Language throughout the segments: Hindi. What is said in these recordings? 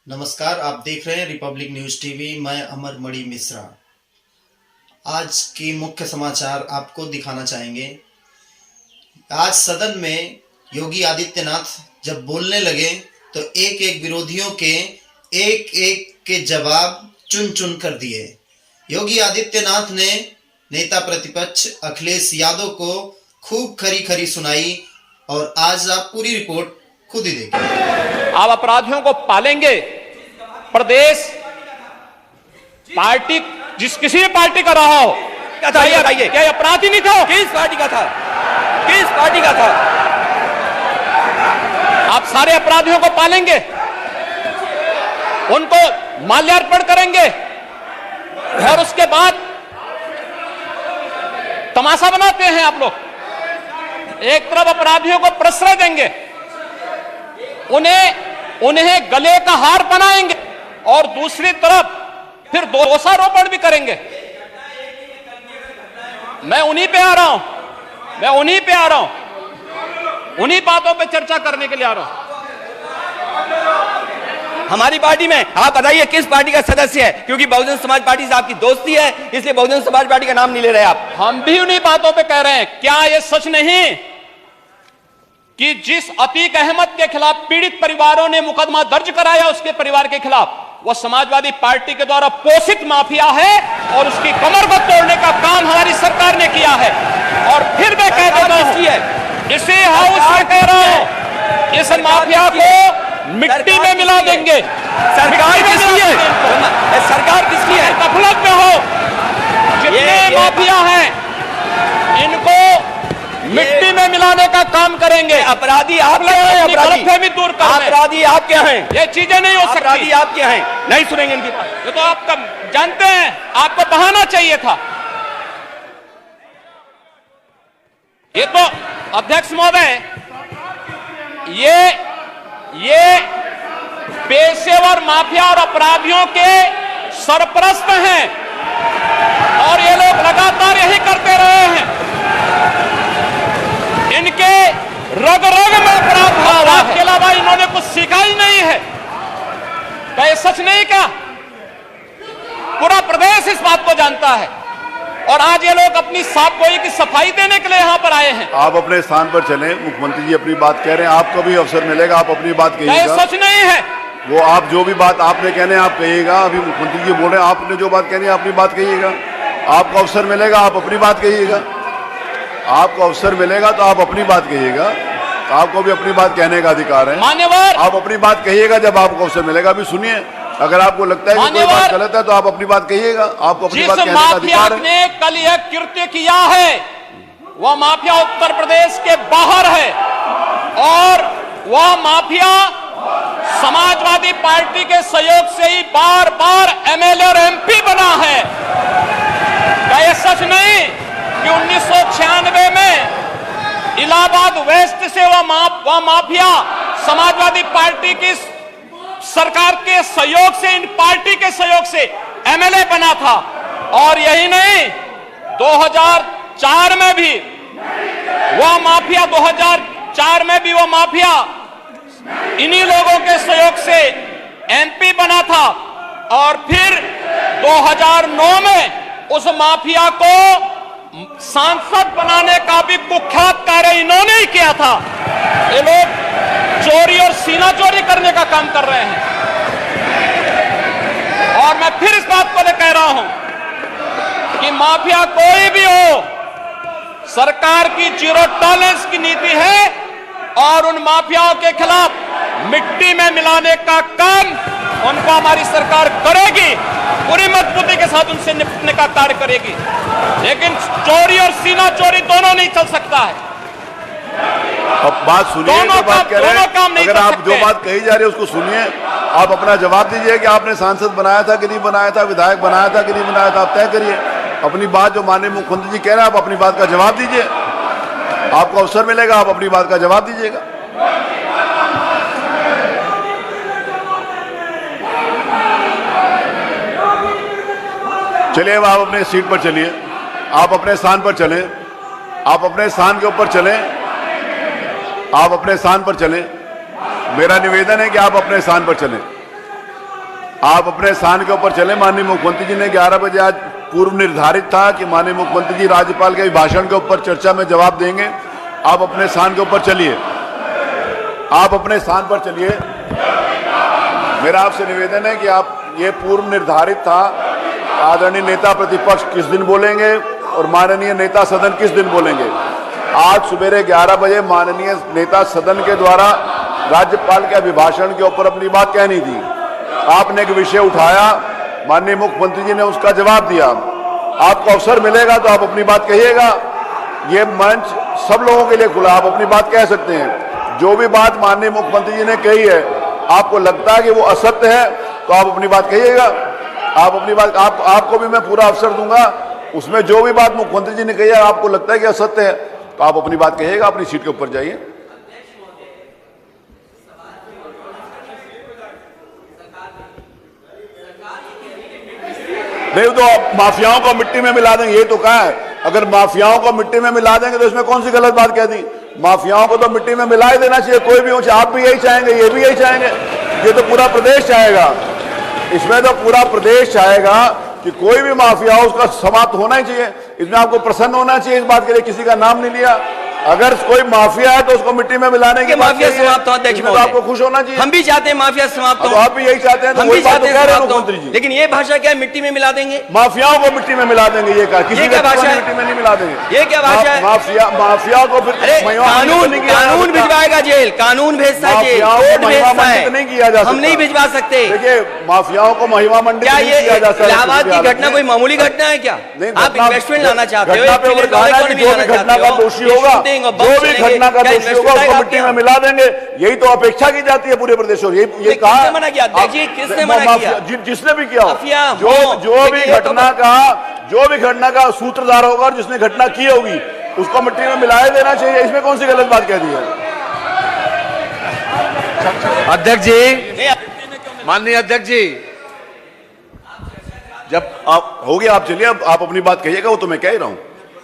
नमस्कार, आप देख रहे हैं रिपब्लिक न्यूज टीवी। मैं अमर मणि मिश्रा। आज की मुख्य समाचार आपको दिखाना चाहेंगे। आज सदन में योगी आदित्यनाथ जब बोलने लगे तो एक एक विरोधियों के एक के जवाब चुन चुन कर दिए। योगी आदित्यनाथ ने नेता प्रतिपक्ष अखिलेश यादव को खूब खरी खरी सुनाई और आज आप पूरी रिपोर्ट खुद ही देखिए। आप अपराधियों को पालेंगे। प्रदेश पार्टी किसी भी पार्टी का रहा हो, क्या अपराधी नहीं था? किस पार्टी का था? किस पार्टी का था? आप सारे अपराधियों को पालेंगे, उनको माल्यार्पण करेंगे और उसके बाद तमाशा बनाते हैं आप लोग। एक तरफ अपराधियों को प्रश्रय देंगे, उन्हें गले का हार बनाएंगे और दूसरी तरफ फिर दोषारोपण भी करेंगे। मैं उन्हीं पे आ रहा हूं, उन्हीं बातों पे चर्चा करने के लिए आ रहा हूं। हमारी पार्टी में आप बताइए किस पार्टी का सदस्य है? क्योंकि बहुजन समाज पार्टी से आपकी दोस्ती है, इसलिए बहुजन समाज पार्टी का नाम नहीं ले रहे आप। हम भी उन्हीं बातों पे कह रहे हैं। क्या यह सच नहीं कि जिस अतीक अहमद के खिलाफ पीड़ित परिवारों ने मुकदमा दर्ज कराया, उसके परिवार के खिलाफ, वह समाजवादी पार्टी के द्वारा पोषित माफिया है और उसकी कमर को तोड़ने का काम हमारी सरकार ने किया है। और फिर मैं कह देता हूं, इसी हाउस में कह रहा हूं, इस माफिया को मिट्टी में मिला देंगे। सरकार किसकी है? सरकार किसकी है? गफलत में हो जितने माफिया हैं, इनको मिट्टी में मिलाने का काम करेंगे। अपराधी आप क्या हैं? गलतफहमी दूर कर रहे हैं। अपराधी आप क्या हैं? ये चीजें नहीं हो सकती। अपराधी आप क्या हैं? नहीं सुनेंगे इनकी बात। ये तो आप जानते हैं, आपको बहाना चाहिए था। ये तो अध्यक्ष महोदय, ये पेशेवर माफिया और अपराधियों के सरपरस्त हैं और ये लोग लगातार यही करते रहे हैं। इनके रग रग में अपराध के अलावा इन्होंने कुछ सीखा ही नहीं है। क्या ये सच नहीं? क्या पूरा प्रदेश इस बात को जानता है? और आज ये लोग अपनी साफ गोई की सफाई देने के लिए यहाँ पर आए हैं। आप अपने स्थान पर चलें। मुख्यमंत्री जी अपनी बात कह रहे हैं, आपको भी अवसर मिलेगा, आप अपनी बात कहिएगा। क्या ये सच नहीं है? वो आप जो भी बात आपने कहने आप कहिएगा। अभी मुख्यमंत्री जी बोल रहे हैं, आपने जो बात कहनी है अपनी बात कहिएगा। आपको अवसर मिलेगा, आप अपनी बात कहिएगा। आपको अवसर मिलेगा तो आप अपनी बात कहिएगा। आपको भी अपनी बात कहने का अधिकार है। मान्यवर, आप अपनी बात कहिएगा जब आपको अवसर मिलेगा। अभी सुनिए, अगर आपको लगता है कि कोई बात गलत है तो आप अपनी बात कहिएगा। आपको अपनी बात कहने का अधिकार है। ने कल यह कृत्य किया है, वह माफिया उत्तर प्रदेश के बाहर है और वह माफिया समाजवादी पार्टी के सहयोग से ही बार बार एमएलए और एमपी बना है। क्या यह सच नहीं कि 1996 में इलाहाबाद वेस्ट से वह माफिया समाजवादी पार्टी की सरकार के सहयोग से, इन पार्टी के सहयोग से एमएलए बना था? और यही नहीं, 2004 में भी वह माफिया 2004 में भी वह माफिया इन्हीं लोगों के सहयोग से एमपी बना था। और फिर 2009 में उस माफिया को सांसद बनाने का भी कुख्यात कार्य इन्होंने ही किया था। ये लोग चोरी और सीना चोरी करने का काम कर रहे हैं। और मैं फिर इस बात को कह रहा हूं कि माफिया कोई भी हो, सरकार की जीरो टॉलरेंस की नीति है और उन माफियाओं के खिलाफ मिट्टी में मिलाने का काम उनको हमारी सरकार करेगी। पूरी मजबूती के साथ उनसे निपटने का कार्य करेगी। लेकिन चोरी और सीना चोरी दोनों नहीं चल सकता है। अब बात सुनिए, जो बात कह रहे हैं, अगर आप जो बात कही जा रही है उसको सुनिए। आप अपना जवाब दीजिए कि आपने सांसद बनाया था कि नहीं बनाया था, विधायक बनाया था कि नहीं बनाया था। आप तय करिए अपनी बात। जो माननीय मुख्यमंत्री जी कह रहे हैं, आप अपनी बात का जवाब दीजिए। आपको अवसर मिलेगा, आप अपनी बात का जवाब दीजिएगा। चलिए, अब आप अपने सीट पर चलिए, आप अपने स्थान पर चलें, आप अपने स्थान के ऊपर चलें, आप अपने स्थान पर चलें। मेरा निवेदन है कि आप अपने स्थान पर चलें। आप अपने स्थान के ऊपर चले। माननीय मुख्यमंत्री जी ने 11 बजे आज पूर्व निर्धारित था कि माननीय मुख्यमंत्री जी राज्यपाल के भाषण के ऊपर चर्चा में जवाब देंगे। आप अपने स्थान के ऊपर चलिए, आप अपने स्थान पर चलिए। मेरा आपसे निवेदन है कि आप, ये पूर्व निर्धारित था, आदरणीय नेता प्रतिपक्ष किस दिन बोलेंगे और माननीय नेता सदन किस दिन बोलेंगे। आज सुबह 11 बजे माननीय नेता सदन के द्वारा राज्यपाल के अभिभाषण के ऊपर अपनी बात कहनी थी। आपने एक विषय उठाया, माननीय मुख्यमंत्री जी ने उसका जवाब दिया। आपको अवसर मिलेगा तो आप अपनी बात कहिएगा। ये मंच सब लोगों के लिए खुला, आप अपनी बात कह सकते हैं। जो भी बात माननीय मुख्यमंत्री जी ने कही है, आपको लगता है कि वो असत्य है तो आप अपनी बात कहिएगा। आप अपनी बात, आपको भी मैं पूरा अवसर दूंगा। उसमें जो भी बात मुख्यमंत्री जी ने कही है आपको लगता है कि असत्य है तो आप अपनी बात कहिएगा। अपनी सीट के ऊपर जाइए। नहीं तो आप माफियाओं को मिट्टी में मिला देंगे, ये तो कहा है। अगर माफियाओं को मिट्टी में मिला देंगे तो इसमें कौन सी गलत बात कह दी। माफियाओं को तो मिट्टी में मिला ही देना चाहिए, कोई भी हो चाहे। आप भी यही चाहेंगे, ये भी यही चाहेंगे, ये तो पूरा प्रदेश चाहेगा। इसमें तो पूरा प्रदेश चाहेगा कि कोई भी माफिया हो उसका समाप्त होना ही चाहिए। इसमें आपको प्रसन्न होना चाहिए। इस बात के लिए किसी का नाम नहीं लिया। अगर कोई माफिया है तो उसको मिट्टी में मिलाने की माफिया समाप्त हो, अध्यक्ष तो आपको खुश होना चाहिए। हम भी चाहते हैं माफिया समाप्त हो। तो आप भी यही चाहते हैं, तो हम भी चाहते हैं मुख्यमंत्री जी। लेकिन ये भाषा क्या है, मिट्टी में मिला देंगे, माफियाओं को मिट्टी में मिला देंगे, ये कहा। किसी क्या भाषा है? मिट्टी में नहीं मिला देंगे। ये क्या भाषा है? माफिया को फिर अरे कानून भिजवाएगा जेल, कानून भेजता है जेल, कोर्ट भेजता है, नहीं किया जा सकता। हम नहीं भिजवा सकते। देखिए, माफियाओं को महिमा मंडित क्या नहीं ये किया जा सकता। इलाहाबाद की घटना कोई मामूली घटना है क्या? आप इन्वेस्टमेंट लाना चाहते हो, जो भी घटना का दोषी होगा, जो भी घटना का दोषी होगा उसको मिट्टी में मिला देंगे। यही तो अपेक्षा की जाती है पूरे प्रदेश में। ये कहा मना किया अध्यक्ष जी, किसने मना किया? जिसने भी किया, जो भी घटना का सूत्रधार होगा और जिसने घटना की होगी उसको मिट्टी में मिलाया देना चाहिए। इसमें कौन सी गलत बात कह दी है? अध्यक्ष जी, माननीय अध्यक्ष जी, जब आप हो गया, आप चलिए, अब आप अपनी बात कहिएगा। वो तो मैं कह ही रहा हूं,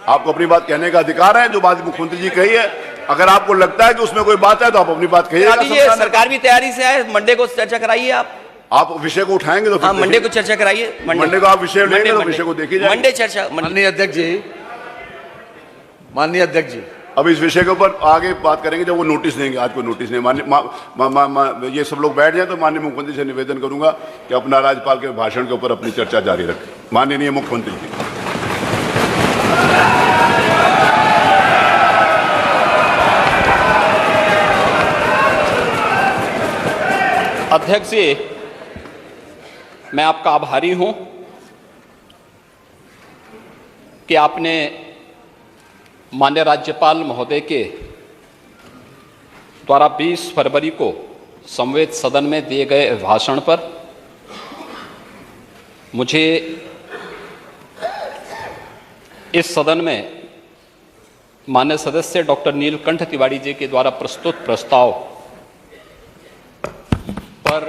आपको अपनी बात कहने का अधिकार है। जो बात मुख्यमंत्री जी कही है, अगर आपको लगता है कि उसमें कोई बात है तो आप अपनी बात कहिएगा। सरकार भी तैयारी से है, मंडे को चर्चा कराइए। आप विषय को उठाएंगे तो हाँ, मंडे को चर्चा कराइए। मंडे को आप विषय लेंगे तो विषय को देखिए जाए। मंडे चर्चा। माननीय अध्यक्ष जी, माननीय अध्यक्ष जी, अब इस विषय के ऊपर आगे बात करेंगे जब वो नोटिस देंगे। आज कोई नोटिस नहीं। ये सब लोग बैठ जाए तो माननीय मुख्यमंत्री से निवेदन करूंगा कि अपना राज्यपाल के भाषण के ऊपर अपनी चर्चा जारी रखें। माननीय मुख्यमंत्री जी। अध्यक्ष जी, मैं आपका आभारी हूं कि आपने माननीय राज्यपाल महोदय के द्वारा 20 फरवरी को संवेद सदन में दिए गए भाषण पर मुझे इस सदन में माननीय सदस्य डॉक्टर नीलकंठ तिवारी जी के द्वारा प्रस्तुत प्रस्ताव पर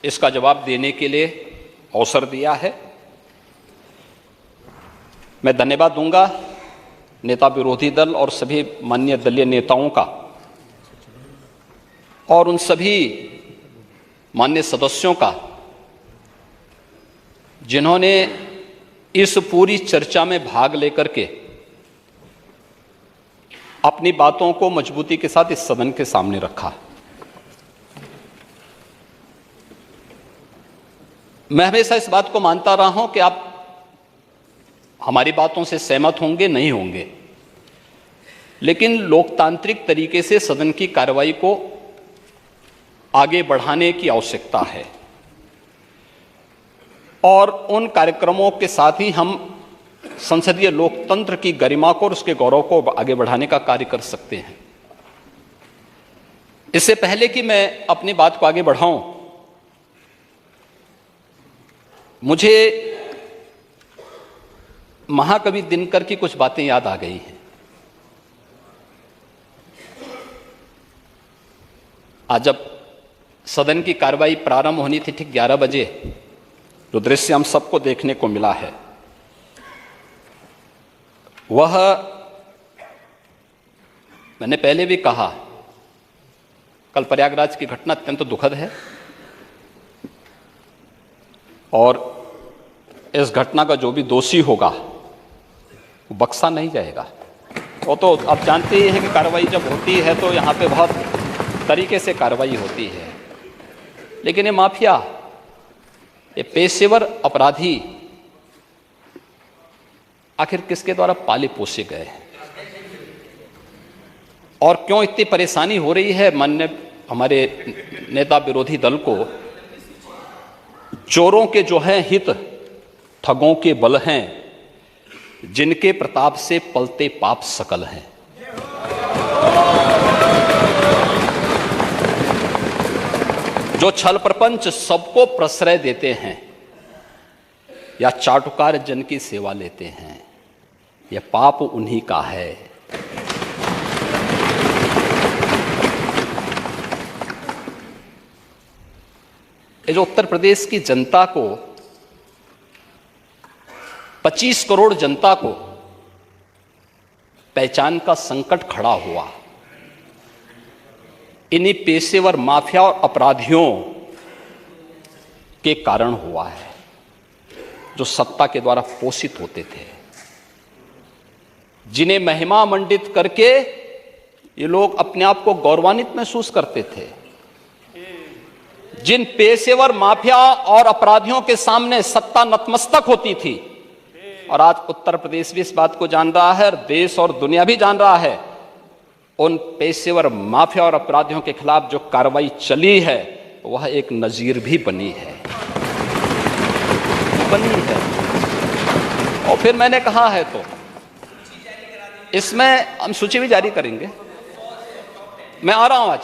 इसका जवाब देने के लिए अवसर दिया है। मैं धन्यवाद दूंगा नेता विरोधी दल और सभी माननीय दलीय नेताओं का और उन सभी माननीय सदस्यों का जिन्होंने इस पूरी चर्चा में भाग लेकर के अपनी बातों को मजबूती के साथ इस सदन के सामने रखा। मैं हमेशा इस बात को मानता रहा हूं कि आप हमारी बातों से सहमत होंगे, नहीं होंगे, लेकिन लोकतांत्रिक तरीके से सदन की कार्रवाई को आगे बढ़ाने की आवश्यकता है और उन कार्यक्रमों के साथ ही हम संसदीय लोकतंत्र की गरिमा को और उसके गौरव को आगे बढ़ाने का कार्य कर सकते हैं। इससे पहले कि मैं अपनी बात को आगे बढ़ाऊं, मुझे महाकवि दिनकर की कुछ बातें याद आ गई हैं। आज जब सदन की कार्रवाई प्रारंभ होनी थी ठीक 11 बजे, जो दृश्य हम सबको देखने को मिला है वह, मैंने पहले भी कहा, कल प्रयागराज की घटना अत्यंत दुखद है और इस घटना का जो भी दोषी होगा वो बख्शा नहीं जाएगा। वो तो आप जानते ही हैं कि कार्रवाई जब होती है तो यहाँ पे बहुत तरीके से कार्रवाई होती है, लेकिन ये माफिया, ये पेशेवर अपराधी आखिर किसके द्वारा पाले पोसे गए और क्यों इतनी परेशानी हो रही है? माननीय हमारे नेता विरोधी दल को चोरों के जो हैं हित ठगों के बल हैं, जिनके प्रताप से पलते पाप सकल हैं। जो छल प्रपंच सबको प्रश्रय देते हैं या चाटुकार जन की सेवा लेते हैं, यह पाप उन्हीं का है। ये जो उत्तर प्रदेश की जनता को, 25 करोड़ जनता को पहचान का संकट खड़ा हुआ, इन्हीं पेशेवर माफिया और अपराधियों के कारण हुआ है, जो सत्ता के द्वारा पोषित होते थे, जिन्हें महिमा मंडित करके ये लोग अपने आप को गौरवान्वित महसूस करते थे। जिन पेशेवर माफिया और अपराधियों के सामने सत्ता नतमस्तक होती थी, और आज उत्तर प्रदेश भी इस बात को जान रहा है और देश और दुनिया भी जान रहा है, उन पेशेवर माफिया और अपराधियों के खिलाफ जो कार्रवाई चली है वह एक नजीर भी बनी है। और फिर मैंने कहा है तो इसमें हम सूची भी जारी करेंगे। मैं आ रहा हूं,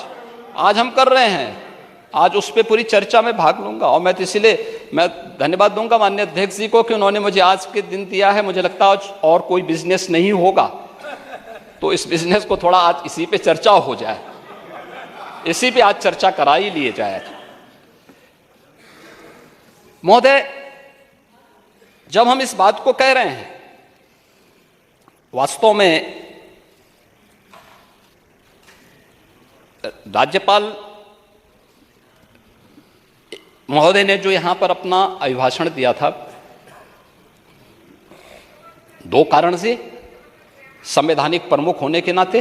आज हम कर रहे हैं, आज उस पर पूरी चर्चा में भाग लूंगा। और मैं तो इसीलिए मैं धन्यवाद दूंगा माननीय अध्यक्ष जी को कि उन्होंने मुझे आज के दिन दिया है। मुझे लगता है और कोई बिजनेस नहीं होगा तो इस बिजनेस को थोड़ा आज इसी पे चर्चा हो जाए, इसी पे आज चर्चा करा ही लिए जाए। महोदय, जब हम इस बात को कह रहे हैं, वास्तव में राज्यपाल महोदय ने जो यहां पर अपना अभिभाषण दिया था, दो कारण से, संवैधानिक प्रमुख होने के नाते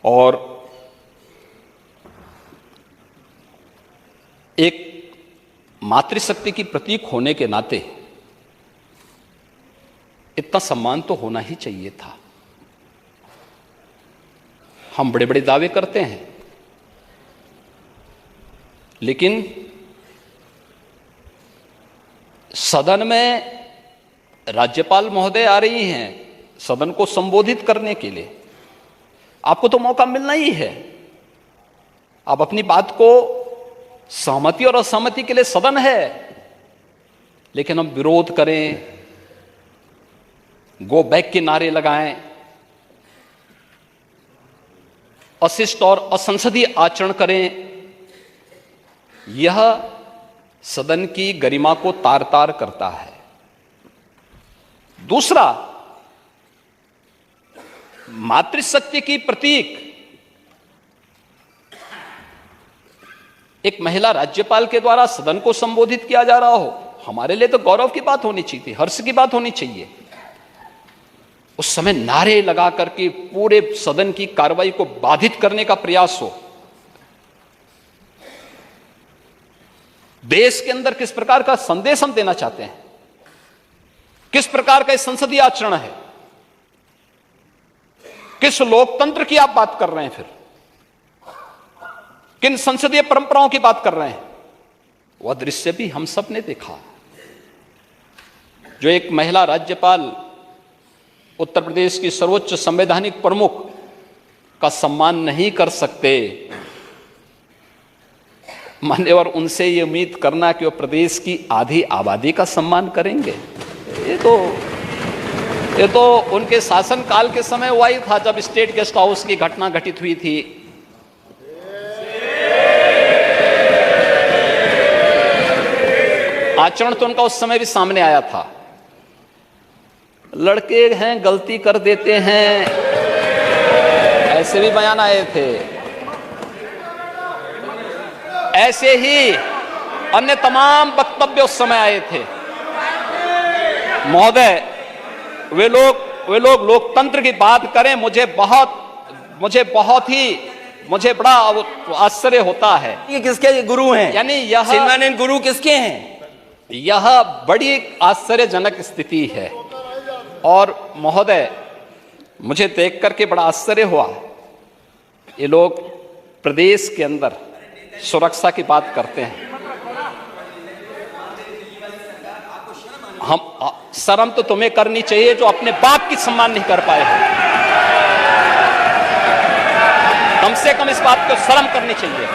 और एक मातृशक्ति की प्रतीक होने के नाते इतना सम्मान तो होना ही चाहिए था। हम बड़े बड़े दावे करते हैं, लेकिन सदन में राज्यपाल महोदय आ रही हैं सदन को संबोधित करने के लिए, आपको तो मौका मिलना ही है। आप अपनी बात को, सहमति और असहमति के लिए सदन है, लेकिन हम विरोध करें, गो बैक के नारे लगाएं, अशिष्ट और असंसदीय आचरण करें, यह सदन की गरिमा को तार तार करता है। दूसरा, मातृशक्ति की प्रतीक एक महिला राज्यपाल के द्वारा सदन को संबोधित किया जा रहा हो, हमारे लिए तो गौरव की बात होनी चाहिए थी, हर्ष की बात होनी चाहिए। उस समय नारे लगा करके पूरे सदन की कार्रवाई को बाधित करने का प्रयास हो। देश के अंदर किस प्रकार का संदेश हम देना चाहते हैं, किस प्रकार का संसदीय आचरण है, किस लोकतंत्र की आप बात कर रहे हैं, फिर किन संसदीय परंपराओं की बात कर रहे हैं, वह दृश्य भी हम सब ने देखा। जो एक महिला राज्यपाल उत्तर प्रदेश की सर्वोच्च संवैधानिक प्रमुख का सम्मान नहीं कर सकते, मान्यवर उनसे ये उम्मीद करना कि वो प्रदेश की आधी आबादी का सम्मान करेंगे, ये तो उनके शासनकाल के समय हुआ ही था, जब स्टेट गेस्ट हाउस की घटना घटित हुई थी। आचरण तो उनका उस समय भी सामने आया था। लड़के हैं, गलती कर देते हैं, ऐसे भी बयान आए थे। ऐसे ही अन्य तमाम वक्तव्य उस समय आए थे। महोदय, वे लोग लोकतंत्र की बात करें, मुझे बड़ा आश्चर्य होता है। ये किसके गुरु हैं? यानी यह शिवनानंद गुरु किसके हैं? यह बड़ी आश्चर्यजनक स्थिति है। और महोदय, मुझे देख करके बड़ा आश्चर्य हुआ। ये लोग प्रदेश के अंदर सुरक्षा की बात करते हैं। शर्म तो तुम्हें करनी चाहिए जो अपने बाप की सम्मान नहीं कर पाए हो। कम से कम इस बात को शर्म करनी चाहिए।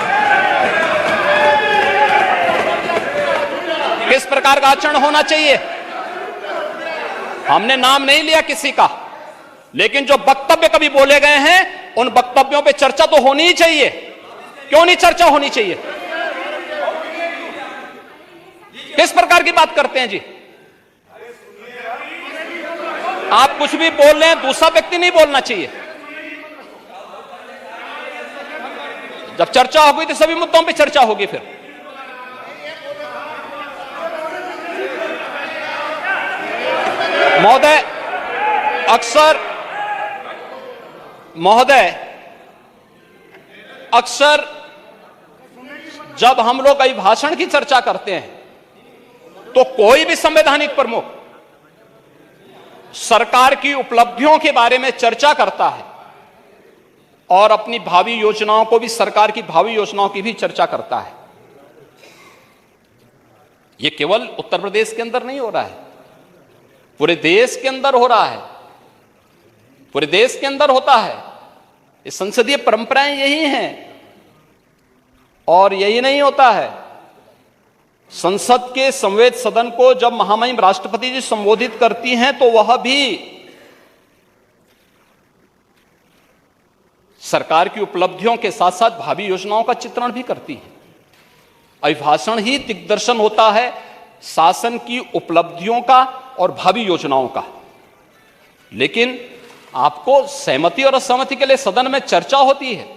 किस प्रकार का आचरण होना चाहिए? हमने नाम नहीं लिया किसी का, लेकिन जो वक्तव्य कभी बोले गए हैं उन वक्तव्यों पे चर्चा तो होनी ही चाहिए। क्यों नहीं चर्चा होनी चाहिए? किस प्रकार की बात करते हैं जी? आप कुछ भी बोल रहे हैं, दूसरा व्यक्ति नहीं बोलना चाहिए। जब चर्चा होगी तो सभी मुद्दों पे चर्चा होगी। फिर महोदय, अक्सर जब हम लोग अभिभाषण की चर्चा करते हैं तो कोई भी संवैधानिक प्रमुख सरकार की उपलब्धियों के बारे में चर्चा करता है और अपनी भावी योजनाओं को भी, सरकार की भावी योजनाओं की भी चर्चा करता है। यह केवल उत्तर प्रदेश के अंदर नहीं हो रहा है, पूरे देश के अंदर हो रहा है, पूरे देश के अंदर होता है। ये संसदीय परंपराएं यही हैं। और यही नहीं होता है, संसद के संवैध सदन को जब महामहिम राष्ट्रपति जी संबोधित करती हैं तो वह भी सरकार की उपलब्धियों के साथ साथ भावी योजनाओं का चित्रण भी करती है। अभिभाषण ही दिग्दर्शन होता है शासन की उपलब्धियों का और भावी योजनाओं का। लेकिन आपको सहमति और असहमति के लिए सदन में चर्चा होती है।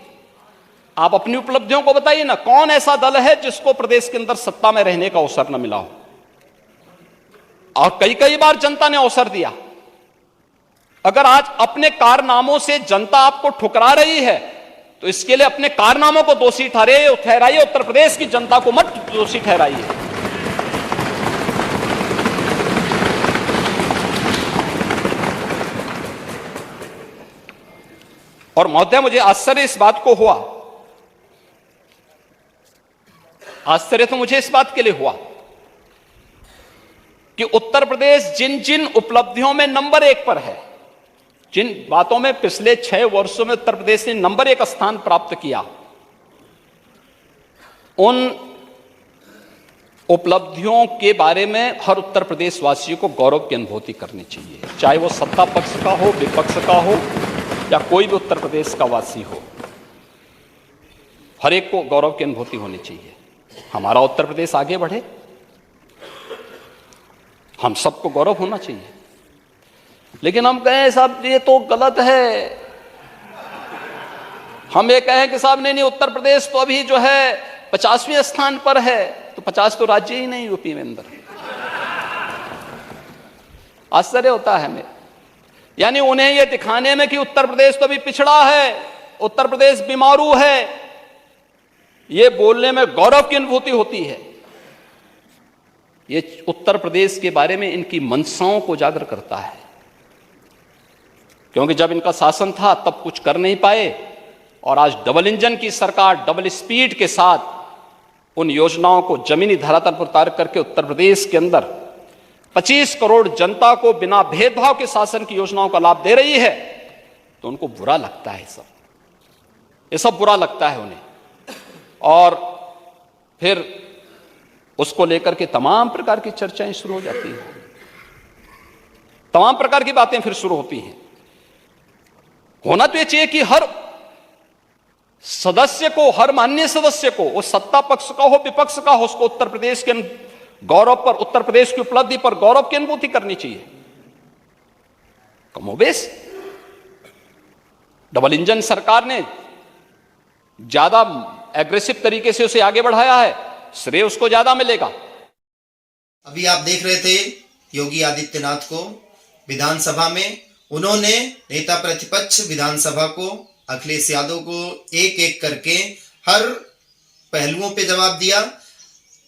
आप अपनी उपलब्धियों को बताइए ना, कौन ऐसा दल है जिसको प्रदेश के अंदर सत्ता में रहने का अवसर न मिला हो? और कई कई बार जनता ने अवसर दिया। अगर आज अपने कारनामों से जनता आपको ठुकरा रही है तो इसके लिए अपने कारनामों को दोषी ठहराइए, उत्तर प्रदेश की जनता को मत दोषी ठहराइए। और महोदय, मुझे आश्चर्य इस बात को हुआ, आश्चर्य तो मुझे इस बात के लिए हुआ कि उत्तर प्रदेश जिन जिन उपलब्धियों में नंबर 1 पर है, जिन बातों में पिछले 6 वर्षों में उत्तर प्रदेश ने नंबर 1 स्थान प्राप्त किया, उन उपलब्धियों के बारे में हर उत्तर प्रदेश वासियों को गौरव की अनुभूति करनी चाहिए, चाहे वो सत्ता पक्ष का हो, विपक्ष का हो या कोई भी उत्तर प्रदेश का वासी हो। हर एक को गौरव की अनुभूति होनी चाहिए। हमारा उत्तर प्रदेश आगे बढ़े, हम सबको गौरव होना चाहिए। लेकिन हम कहें साहब ये तो गलत है, हम ये कहें कि साहब नहीं उत्तर प्रदेश तो अभी जो है 50वें स्थान पर है, तो 50 तो राज्य ही नहीं यूपी में अंदर। आश्चर्य होता है हमें, यानी उन्हें यह दिखाने में कि उत्तर प्रदेश तो अभी पिछड़ा है, उत्तर प्रदेश बीमारू है, ये बोलने में गौरव की अनुभूति होती है। ये उत्तर प्रदेश के बारे में इनकी मंशाओं को उजागर करता है, क्योंकि जब इनका शासन था तब कुछ कर नहीं पाए और आज डबल इंजन की सरकार डबल स्पीड के साथ उन योजनाओं को जमीनी धरातल पर उतार करके उत्तर प्रदेश के अंदर 25 करोड़ जनता को बिना भेदभाव के शासन की योजनाओं का लाभ दे रही है, तो उनको बुरा लगता है। ये सब बुरा लगता है उन्हें, और फिर उसको लेकर के तमाम प्रकार की चर्चाएं शुरू हो जाती हैं, तमाम प्रकार की बातें फिर शुरू होती हैं। होना तो ये चाहिए कि हर सदस्य को, हर माननीय सदस्य को, वो सत्ता पक्ष का हो विपक्ष का हो, उसको उत्तर प्रदेश के गौरव पर, उत्तर प्रदेश की उपलब्धि पर गौरव की अनुभूति करनी चाहिए। कमोबेश डबल इंजन सरकार ने ज्यादा एग्रेसिव तरीके से उसे आगे बढ़ाया है, श्रेय उसको ज्यादा मिलेगा। अभी आप देख रहे थे योगी आदित्यनाथ को विधानसभा में, उन्होंने नेता प्रतिपक्ष विधानसभा को अखिलेश यादव को एक एक करके हर पहलुओं पे जवाब दिया।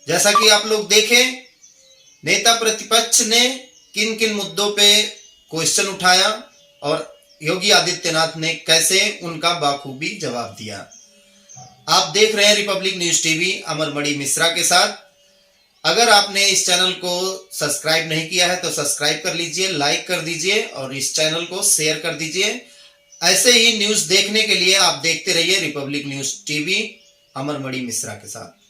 जैसा कि आप लोग देखें, नेता प्रतिपक्ष ने किन किन मुद्दों पे क्वेश्चन उठाया और योगी आदित्यनाथ ने कैसे उनका बाखूबी जवाब दिया। आप देख रहे हैं Republic news TV Amarmani Mishra के साथ। अगर आपने इस चैनल को सब्सक्राइब नहीं किया है तो सब्सक्राइब कर लीजिए, लाइक कर दीजिए और इस चैनल को शेयर कर दीजिए। ऐसे ही न्यूज देखने के लिए आप देखते रहिए Republic news TV Amarmani Mishra के साथ।